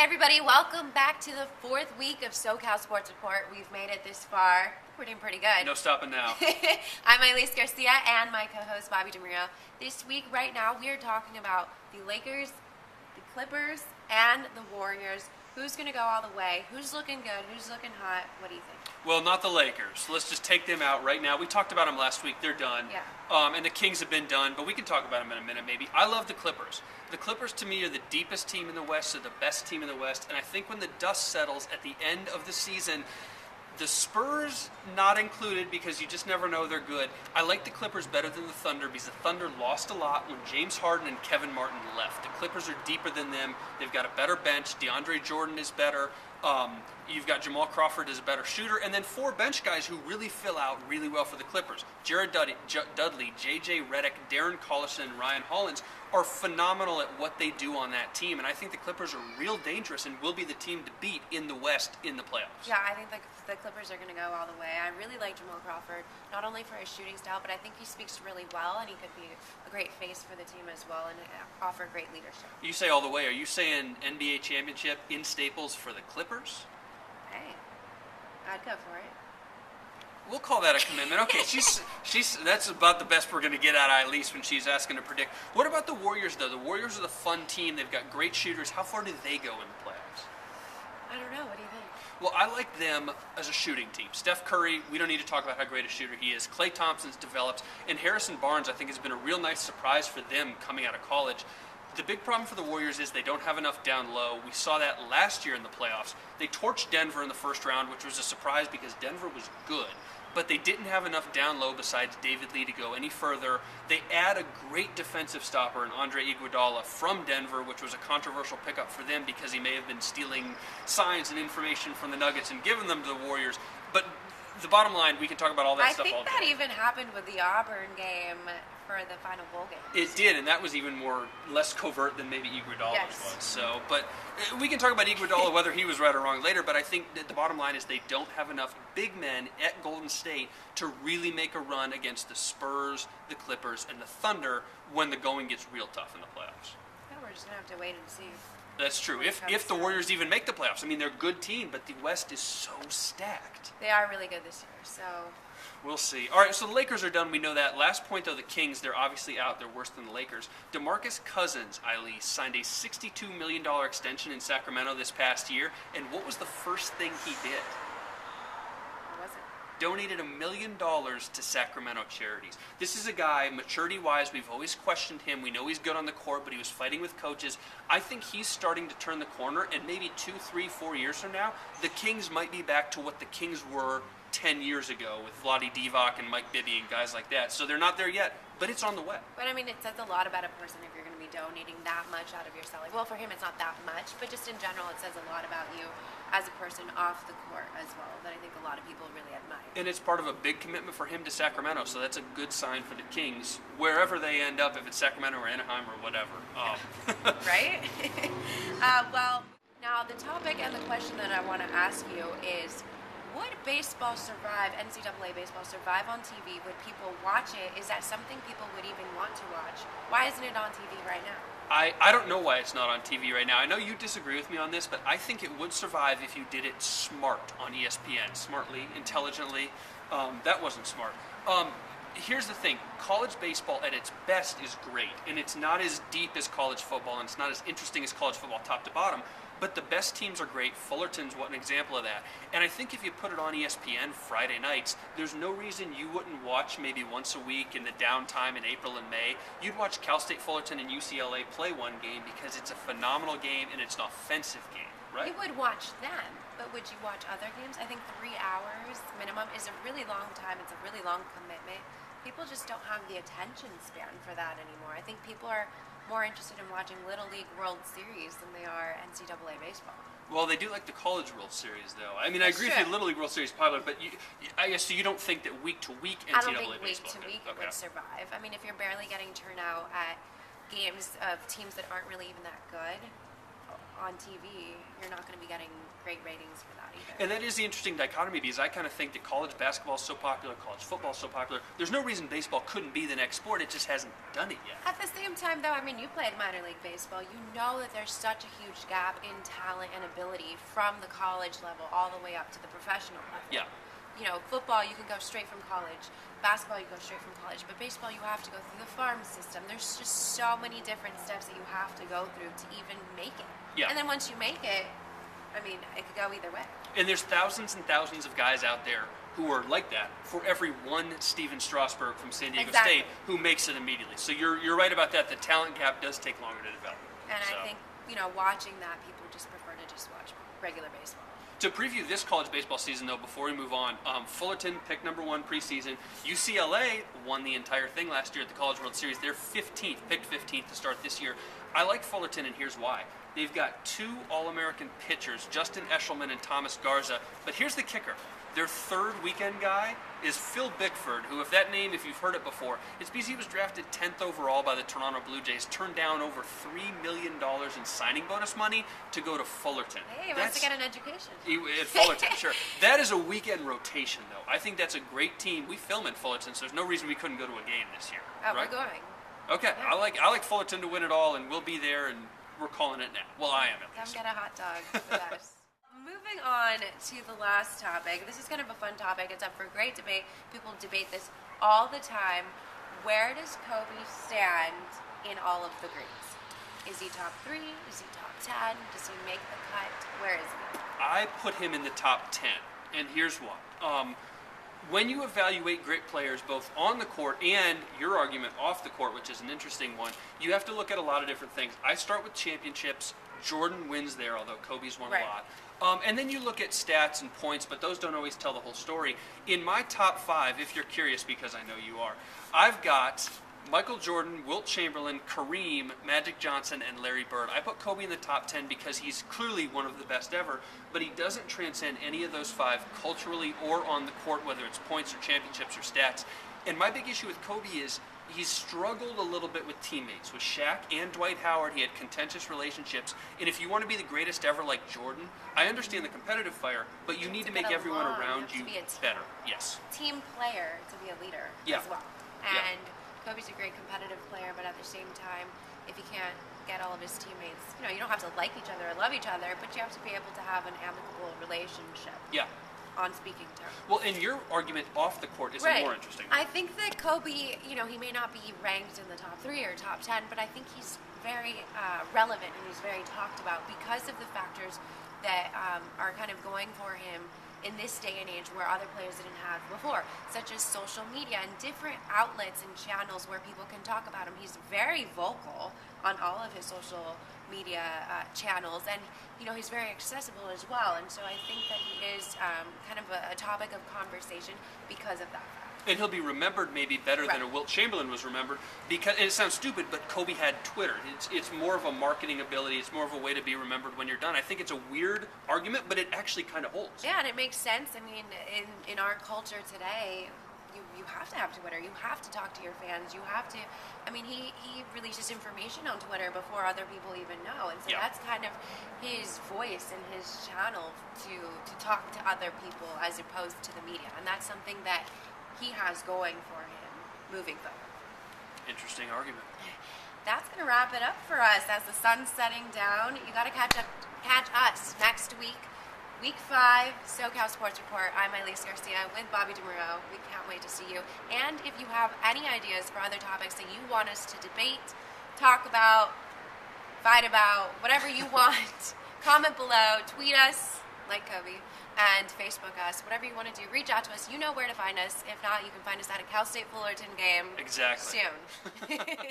everybody, welcome back to the fourth week of SoCal Sports Report. We've made it this far. We're doing pretty good. No stopping now. I'm Ailis, Garcia, and my co-host Bobby DeMuro. This week, right now, we are talking about the Lakers, the Clippers, and the Warriors. Who's going to go all the way? Who's looking good? Who's looking hot? What do you think? Well, not the Lakers. Let's just take them out right now. We talked about them last week. They're done. Yeah. And the Kings have been done, but we can talk about them in a minute maybe. I love the Clippers. The Clippers, to me, are the deepest team in the West, they're the best team in the West, and I think when the dust settles at the end of the season, the Spurs not included because you just never know they're good. I like the Clippers better than the Thunder because the Thunder lost a lot when James Harden and Kevin Martin left. The Clippers are deeper than them. They've got a better bench. DeAndre Jordan is better. You've got Jamal Crawford as a better shooter, and then four bench guys who really fill out really well for the Clippers. Jared Dudley, J.J. Redick, Darren Collison, and Ryan Hollins are phenomenal at what they do on that team, and I think the Clippers are real dangerous and will be the team to beat in the West in the playoffs. Yeah, I think the Clippers are going to go all the way. I really like Jamal Crawford, not only for his shooting style, but I think he speaks really well, and he could be a great face for the team as well and offer great leadership. You say all the way. Are you saying NBA championship in Staples for the Clippers? Hey, I'd go for it. We'll call that a commitment. Okay, she's that's about the best we're going to get out of Ailis when she's asking to predict. What about the Warriors, though? The Warriors are the fun team. They've got great shooters. How far do they go in the playoffs? I don't know. What do you think? Well, I like them as a shooting team. Steph Curry, we don't need to talk about how great a shooter he is. Klay Thompson's developed. And Harrison Barnes, I think, has been a real nice surprise for them coming out of college. The big problem for the Warriors is they don't have enough down low. We saw that last year in the playoffs. They torched Denver in the first round, which was a surprise because Denver was good. But they didn't have enough down low besides David Lee to go any further. They add a great defensive stopper in Andre Iguodala from Denver, which was a controversial pickup for them because he may have been stealing signs and information from the Nuggets and giving them to the Warriors. But the bottom line, we can talk about all that stuff all day. I think that even happened with the Auburn game for the final bowl game. It did, and that was even less covert than maybe Iguodala's was. So, but we can talk about Iguodala whether he was right or wrong later. But I think that the bottom line is they don't have enough big men at Golden State to really make a run against the Spurs, the Clippers, and the Thunder when the going gets real tough in the playoffs. Yeah, we're just gonna have to wait and see. That's true. If the Warriors even make the playoffs, I mean, they're a good team, but the West is so stacked. They are really good this year, so. We'll see. All right, so the Lakers are done. We know that. Last point, though, the Kings, they're obviously out. They're worse than the Lakers. DeMarcus Cousins, Ailis, signed a $62 million extension in Sacramento this past year, and what was the first thing he did? What was it? Donated $1 million to Sacramento charities. This is a guy, maturity-wise, we've always questioned him. We know he's good on the court, but he was fighting with coaches. I think he's starting to turn the corner, and maybe 2, 3, 4 years from now, the Kings might be back to what the Kings were 10 years ago with Vlade Divac and Mike Bibby and guys like that. So they're not there yet, but it's on the way. But I mean, it says a lot about a person if you're going to be donating that much out of your salary. Well, for him, it's not that much, but just in general, it says a lot about you as a person off the court as well that I think a lot of people really admire. And it's part of a big commitment for him to Sacramento, so that's a good sign for the Kings, wherever they end up, if it's Sacramento or Anaheim or whatever. Right? Well, now the topic and the question that I want to ask you is, would baseball survive, NCAA baseball survive on TV? Would people watch it? Is that something people would even want to watch? Why isn't it on TV right now? I don't know why it's not on TV right now. I know you disagree with me on this, but I think it would survive if you did it smart on ESPN. Smartly, intelligently. That wasn't smart. Here's the thing. College baseball at its best is great, and it's not as deep as college football, and it's not as interesting as college football top to bottom. But the best teams are great. Fullerton's an example of that. And I think if you put it on ESPN Friday nights, there's no reason you wouldn't watch maybe once a week in the downtime in April and May. You'd watch Cal State Fullerton and UCLA play one game because it's a phenomenal game and it's an offensive game, right? You would watch them, but would you watch other games? I think 3 hours minimum is a really long time. It's a really long commitment. People just don't have the attention span for that anymore. I think people are more interested in watching Little League World Series than they are NCAA baseball. Well, they do like the College World Series, though. I mean, I agree with you, Little League World Series is popular, but I guess so you don't think that week-to-week NCAA baseball I don't think week-to-week would survive. I mean, if you're barely getting turnout at games of teams that aren't really even that good, on TV, you're not going to be getting great ratings for that either. And that is the interesting dichotomy, because I kind of think that college basketball is so popular, college football is so popular. There's no reason baseball couldn't be the next sport. It just hasn't done it yet. At the same time, though, I mean, you played minor league baseball. You know that there's such a huge gap in talent and ability from the college level all the way up to the professional level. Yeah. You know, football, you can go straight from college. Basketball, you go straight from college. But baseball, you have to go through the farm system. There's just so many different steps that you have to go through to even make it. Yeah. And then once you make it, I mean, it could go either way. And there's thousands and thousands of guys out there who are like that for every one Steven Strasburg from San Diego Exactly. State who makes it immediately. So you're right about that. The talent gap does take longer to develop. And So, I think, you know, watching that, people just prefer to just watch regular baseball. to preview this college baseball season, though, before we move on, Fullerton picked number 1 preseason. UCLA won the entire thing last year at the College World Series. They're 15th, picked 15th to start this year. I like Fullerton, and here's why. They've got 2 All-American pitchers, Justin Eshelman and Thomas Garza. But here's the kicker. Their third weekend guy is Phil Bickford, who, if you've heard it before, it's because he was drafted 10th overall by the Toronto Blue Jays, turned down over $3 million in signing bonus money to go to Fullerton. Hey, he wants to get an education. At Fullerton, sure. That is a weekend rotation, though. I think that's a great team. We film in Fullerton, so there's no reason we couldn't go to a game this year. Oh, right? we're going. Okay, Yeah. I like Fullerton to win it all, and we'll be there, and we're calling it now. Well, I am at Come least. get a hot dog with us. Moving on to the last topic. This is kind of a fun topic. It's up for great debate. People debate this all the time. Where does Kobe stand in all of the grades? Is he top 3? Is he top 10? Does he make the cut? Where is he? I put him in the top 10, and here's why. When you evaluate great players both on the court and your argument off the court, which is an interesting one, you have to look at a lot of different things. I start with championships. Jordan wins there, although Kobe's won Right. a lot. And then you look at stats and points, but those don't always tell the whole story. In my top 5, if you're curious, because I know you are, I've got Michael Jordan, Wilt Chamberlain, Kareem, Magic Johnson, and Larry Bird. I put Kobe in the top 10 because he's clearly one of the best ever, but he doesn't transcend any of those 5 culturally or on the court, whether it's points or championships or stats. And my big issue with Kobe is he's struggled a little bit with teammates. With Shaq and Dwight Howard, he had contentious relationships. And if you want to be the greatest ever like Jordan, I understand the competitive fire, but you need to make get everyone along. around You you have to be a team. better. Yes. Team player to be a leader Yeah. as well. Yeah. And Kobe's a great competitive player, but at the same time, if he can't get all of his teammates, you don't have to like each other or love each other, but you have to be able to have an amicable relationship Yeah. on speaking terms. Well, and your argument off the court is Right. more interesting. I think that Kobe, he may not be ranked in the top 3 or top 10, but I think he's very relevant and he's very talked about because of the factors that are kind of going for him in this day and age where other players didn't have before, such as social media and different outlets and channels where people can talk about him. He's very vocal on all of his social media channels, and he's very accessible as well. And so I think that he is kind of a topic of conversation because of that fact. And he'll be remembered maybe better than a Wilt Chamberlain was remembered because, and it sounds stupid, but Kobe had Twitter. It's more of a marketing ability. It's more of a way to be remembered when you're done. I think it's a weird argument, but it actually kind of holds. Yeah, and it makes sense. I mean, in our culture today, you have to have Twitter. You have to talk to your fans. You have to. I mean, he releases information on Twitter before other people even know, and so Yeah. that's kind of his voice and his channel to talk to other people as opposed to the media, and that's something that he has going for him moving forward. Interesting argument. That's going to wrap it up for us as the sun's setting down. You got to catch us next week. Week 5, SoCal Sports Report. I'm Ailis Garcia with Bobby DeMuro. We can't wait to see you. And if you have any ideas for other topics that you want us to debate, talk about, fight about, whatever you want, comment below, tweet us, like Kobe, and Facebook us, whatever you want to do. Reach out to us. You know where to find us. If not, you can find us at a Cal State Fullerton game Exactly. soon.